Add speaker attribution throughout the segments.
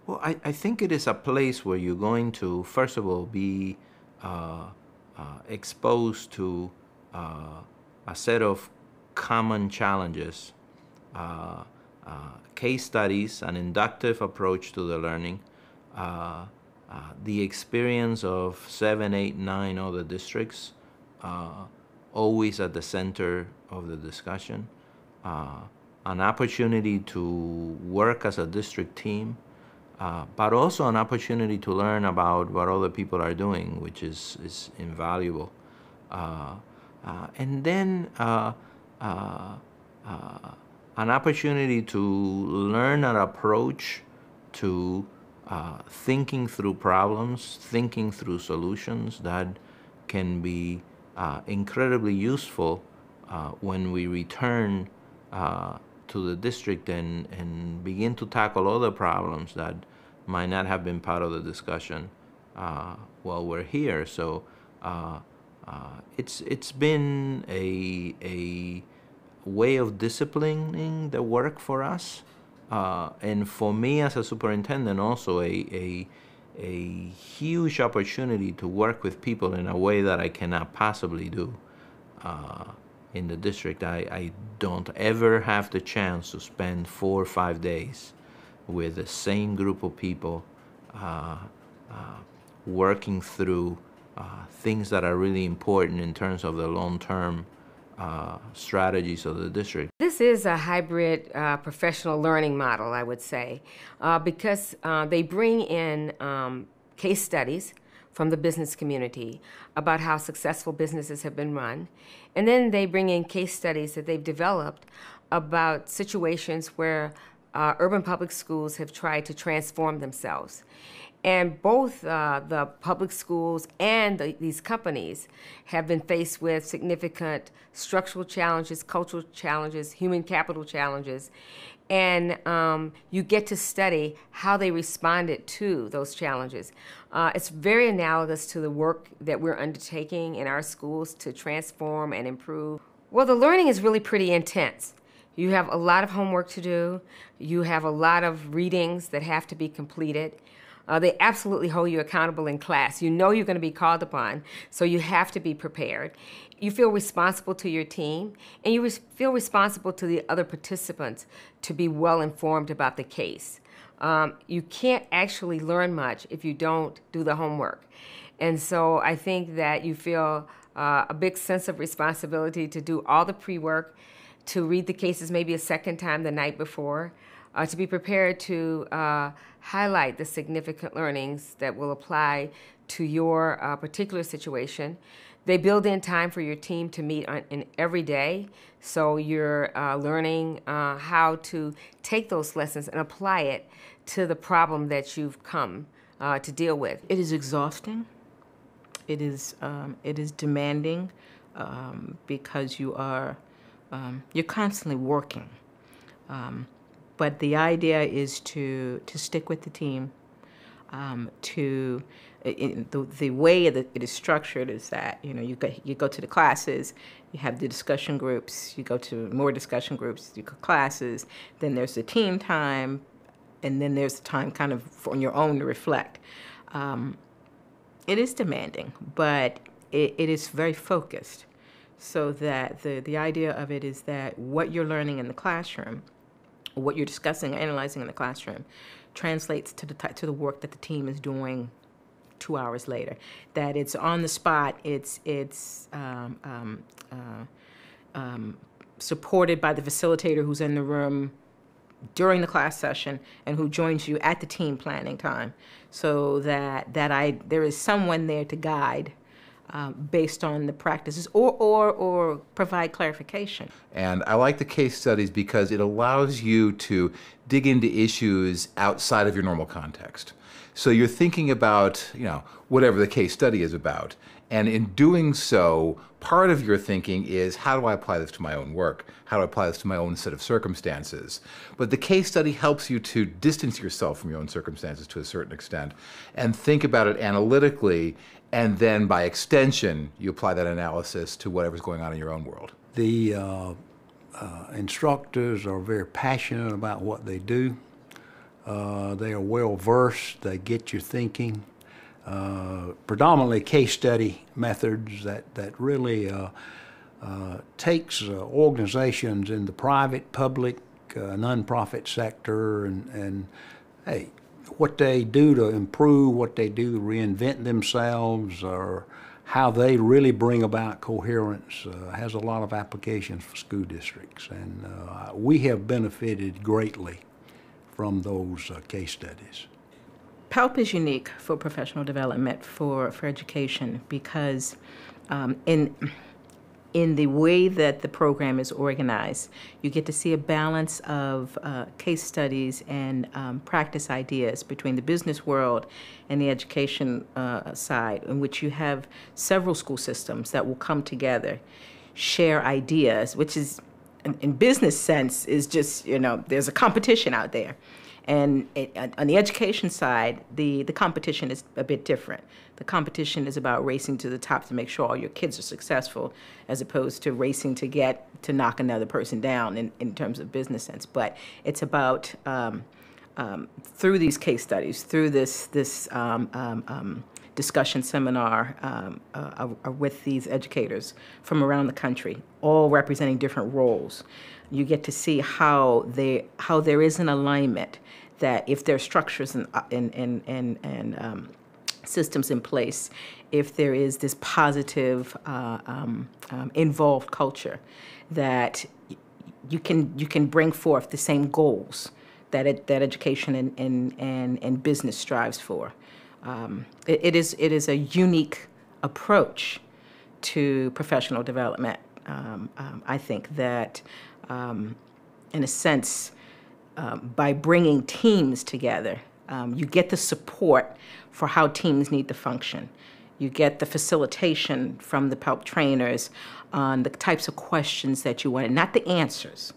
Speaker 1: Well, I think it is a place where you're going to, first of all, be uh, exposed to a set of common challenges, uh, case studies, an inductive approach to the learning, uh, the experience of 7, 8, 9 other districts, uh, always at the center of the discussion, uh, an opportunity to work as a district team, but also an opportunity to learn about what other people are doing, which is invaluable. Uh, and then an opportunity to learn an approach to thinking through problems, thinking through solutions that can be incredibly useful when we return to the district and begin to tackle other problems that might not have been part of the discussion while we're here. So it's been a way of disciplining the work for us, and for me as a superintendent, also a huge opportunity to work with people in a way that I cannot possibly do in the district. I don't ever have the chance to spend 4 or 5 days with the same group of people working through things that are really important in terms of the long-term strategies of the district.
Speaker 2: This is a hybrid professional learning model, I would say, because they bring in case studies from the business community about how successful businesses have been run. And then they bring in case studies that they've developed about situations where urban public schools have tried to transform themselves. And both the public schools and these companies have been faced with significant structural challenges, cultural challenges, human capital challenges. And you get to study how they responded to those challenges. It's very analogous to the work that we're undertaking in our schools to transform and improve. Well, the learning is really pretty intense. You have a lot of homework to do. You have a lot of readings that have to be completed. They absolutely hold you accountable in class. You know you're going to be called upon, so you have to be prepared. You feel responsible to your team, and you feel responsible to the other participants to be well informed about the case. You can't actually learn much if you don't do the homework. And so I think that you feel a big sense of responsibility to do all the pre-work, to read the cases maybe a second time the night before, to be prepared to highlight the significant learnings that will apply to your particular situation. They build in time for your team to meet in every day, so you're learning how to take those lessons and apply it to the problem that you've come to deal with.
Speaker 3: It is exhausting. It is demanding because you're constantly working. But the idea is to stick with the team. The way that it is structured is that you go to the classes, you have the discussion groups, you go to more discussion groups, you go to classes, then there's the team time, and then there's the time kind of on your own to reflect. It is demanding, but it is very focused, so that the idea of it is that what you're learning in the classroom, what you're discussing or analyzing in the classroom, translates to the work that the team is doing 2 hours later. That it's on the spot, it's supported by the facilitator who's in the room during the class session and who joins you at the team planning time, so that there is someone there to guide based on the practices or provide clarification.
Speaker 4: And I like the case studies because it allows you to dig into issues outside of your normal context. So you're thinking about, whatever the case study is about. And in doing so, part of your thinking is, how do I apply this to my own work? How do I apply this to my own set of circumstances? But the case study helps you to distance yourself from your own circumstances to a certain extent and think about it analytically, and then by extension, you apply that analysis to whatever's going on in your own world.
Speaker 5: The instructors are very passionate about what they do. They are well versed. They get you thinking. Predominantly case study methods that really takes organizations in the private, public, nonprofit sector and hey, what they do to improve, what they do to reinvent themselves, or how they really bring about coherence has a lot of applications for school districts. And we have benefited greatly from those case studies.
Speaker 3: PELP is unique for professional development for education because in the way that the program is organized, you get to see a balance of case studies and practice ideas between the business world and the education side, in which you have several school systems that will come together, share ideas, which is, in business sense, is just, there's a competition out there. And on the education side, the competition is a bit different. The competition is about racing to the top to make sure all your kids are successful, as opposed to racing to knock another person down in terms of business sense. But it's about, through these case studies, through this discussion seminar with these educators from around the country, all representing different roles, you get to see how there is an alignment, that if there are structures and systems in place, if there is this positive involved culture, that you can bring forth the same goals that education and business strives for. It is a unique approach to professional development. I think that, in a sense, by bringing teams together, you get the support for how teams need to function. You get the facilitation from the PELP trainers on the types of questions that you want, not the answers,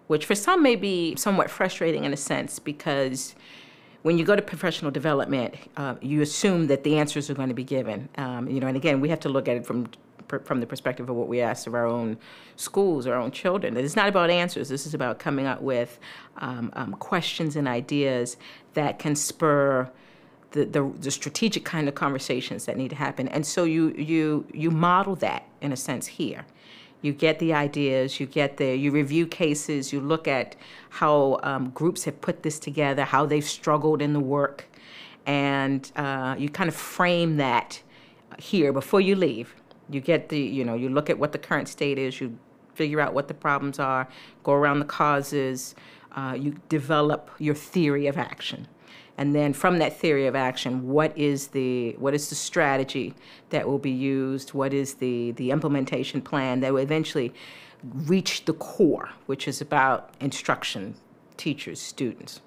Speaker 3: which for some may be somewhat frustrating in a sense, because when you go to professional development, you assume that the answers are going to be given. And again, we have to look at it from the perspective of what we ask of our own schools, our own children. It's not about answers. This is about coming up with questions and ideas that can spur the strategic kind of conversations that need to happen. And so you model that, in a sense, here. You get the ideas, you review cases, you look at how groups have put this together, how they've struggled in the work, and you kind of frame that here before you leave. You get you look at what the current state is, you figure out what the problems are, go around the causes, you develop your theory of action. And then from that theory of action, what is the strategy that will be used? What is the implementation plan that will eventually reach the core, which is about instruction, teachers, students.